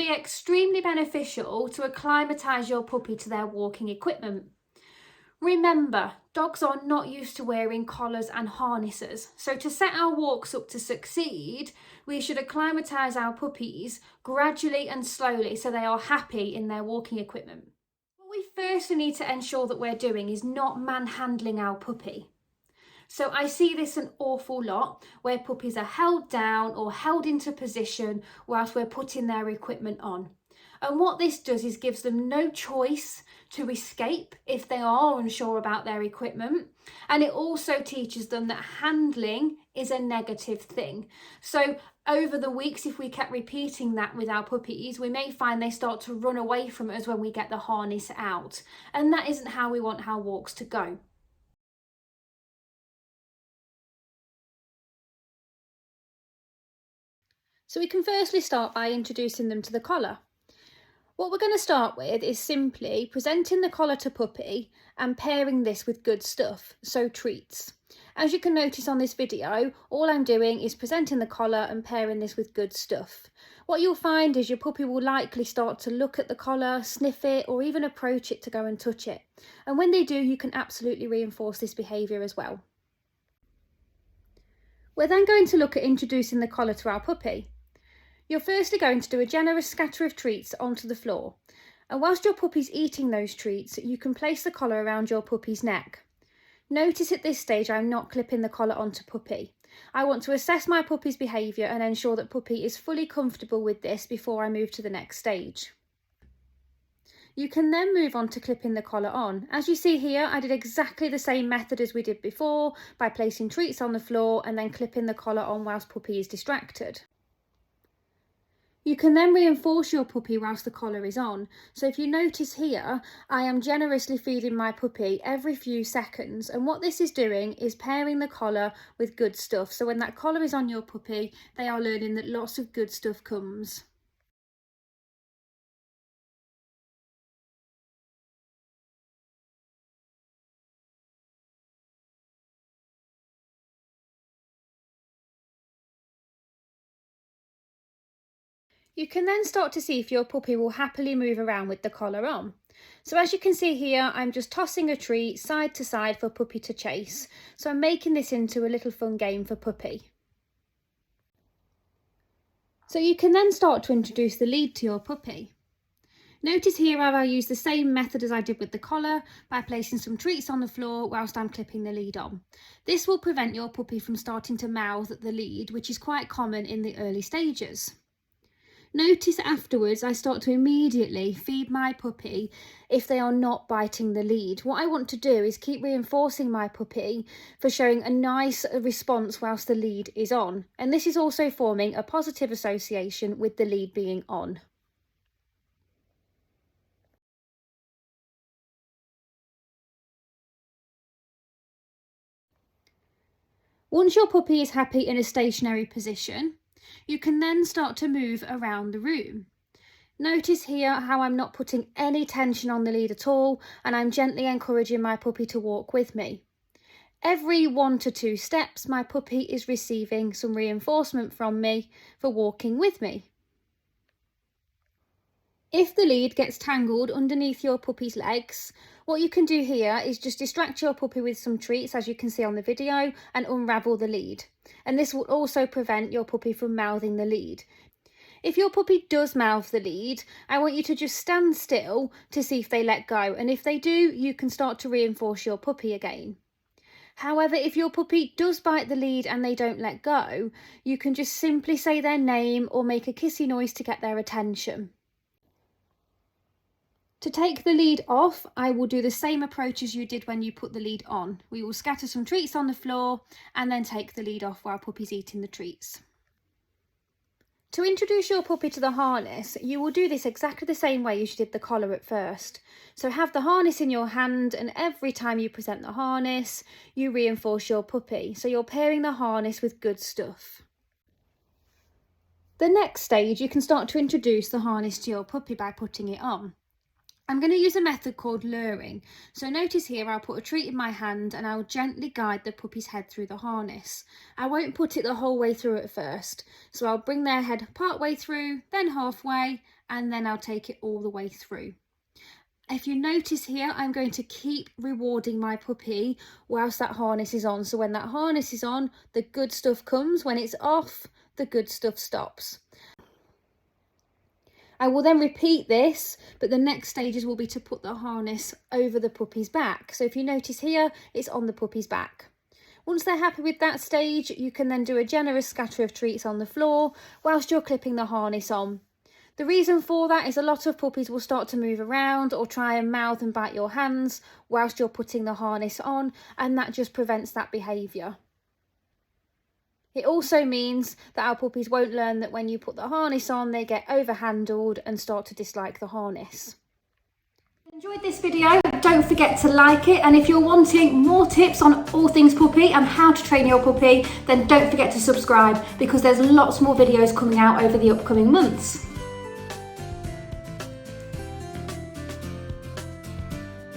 be extremely beneficial to acclimatise your puppy to their walking equipment. Remember, dogs are not used to wearing collars and harnesses, so to set our walks up to succeed, we should acclimatise our puppies gradually and slowly so they are happy in their walking equipment. What we firstly need to ensure that we're doing is not manhandling our puppy. So I see this an awful lot where puppies are held down or held into position whilst we're putting their equipment on. And what this does is gives them no choice to escape if they are unsure about their equipment. And it also teaches them that handling is a negative thing. So over the weeks, if we kept repeating that with our puppies, we may find they start to run away from us when we get the harness out. And that isn't how we want our walks to go. So we can firstly start by introducing them to the collar. What we're going to start with is simply presenting the collar to puppy and pairing this with good stuff, so treats. As you can notice on this video, all I'm doing is presenting the collar and pairing this with good stuff. What you'll find is your puppy will likely start to look at the collar, sniff it, or even approach it to go and touch it. And when they do, you can absolutely reinforce this behaviour as well. We're then going to look at introducing the collar to our puppy. You're firstly going to do a generous scatter of treats onto the floor, and whilst your puppy's eating those treats, you can place the collar around your puppy's neck. Notice at this stage I'm not clipping the collar onto puppy. I want to assess my puppy's behaviour and ensure that puppy is fully comfortable with this before I move to the next stage. You can then move on to clipping the collar on. As you see here, I did exactly the same method as we did before by placing treats on the floor and then clipping the collar on whilst puppy is distracted. You can then reinforce your puppy whilst the collar is on. So if you notice here, I am generously feeding my puppy every few seconds. And what this is doing is pairing the collar with good stuff. So when that collar is on your puppy, they are learning that lots of good stuff comes. You can then start to see if your puppy will happily move around with the collar on. So as you can see here, I'm just tossing a treat side to side for puppy to chase. So I'm making this into a little fun game for puppy. So you can then start to introduce the lead to your puppy. Notice here how I use the same method as I did with the collar by placing some treats on the floor whilst I'm clipping the lead on. This will prevent your puppy from starting to mouth at the lead, which is quite common in the early stages. Notice afterwards I start to immediately feed my puppy if they are not biting the lead. What I want to do is keep reinforcing my puppy for showing a nice response whilst the lead is on. And this is also forming a positive association with the lead being on. Once your puppy is happy in a stationary position, you can then start to move around the room. Notice here how I'm not putting any tension on the lead at all, and I'm gently encouraging my puppy to walk with me. Every 1 to 2 steps, my puppy is receiving some reinforcement from me for walking with me. If the lead gets tangled underneath your puppy's legs, what you can do here is just distract your puppy with some treats, as you can see on the video, and unravel the lead. And this will also prevent your puppy from mouthing the lead. If your puppy does mouth the lead, I want you to just stand still to see if they let go. And if they do, you can start to reinforce your puppy again. However, if your puppy does bite the lead and they don't let go, you can just simply say their name or make a kissy noise to get their attention. To take the lead off, I will do the same approach as you did when you put the lead on. We will scatter some treats on the floor and then take the lead off while puppy's eating the treats. To introduce your puppy to the harness, you will do this exactly the same way as you did the collar at first. So have the harness in your hand, and every time you present the harness, you reinforce your puppy. So you're pairing the harness with good stuff. The next stage, you can start to introduce the harness to your puppy by putting it on. I'm going to use a method called luring. So notice here I'll put a treat in my hand and I'll gently guide the puppy's head through the harness. I won't put it the whole way through at first. So I'll bring their head part way through, then halfway, and then I'll take it all the way through. If you notice here, I'm going to keep rewarding my puppy whilst that harness is on. So when that harness is on, the good stuff comes. When it's off, the good stuff stops. I will then repeat this, but the next stages will be to put the harness over the puppy's back. So if you notice here, it's on the puppy's back. Once they're happy with that stage, you can then do a generous scatter of treats on the floor whilst you're clipping the harness on. The reason for that is a lot of puppies will start to move around or try and mouth and bite your hands whilst you're putting the harness on, and that just prevents that behaviour. It also means that our puppies won't learn that when you put the harness on, they get overhandled and start to dislike the harness. If you enjoyed this video, don't forget to like it, and if you're wanting more tips on all things puppy and how to train your puppy, then don't forget to subscribe, because there's lots more videos coming out over the upcoming months.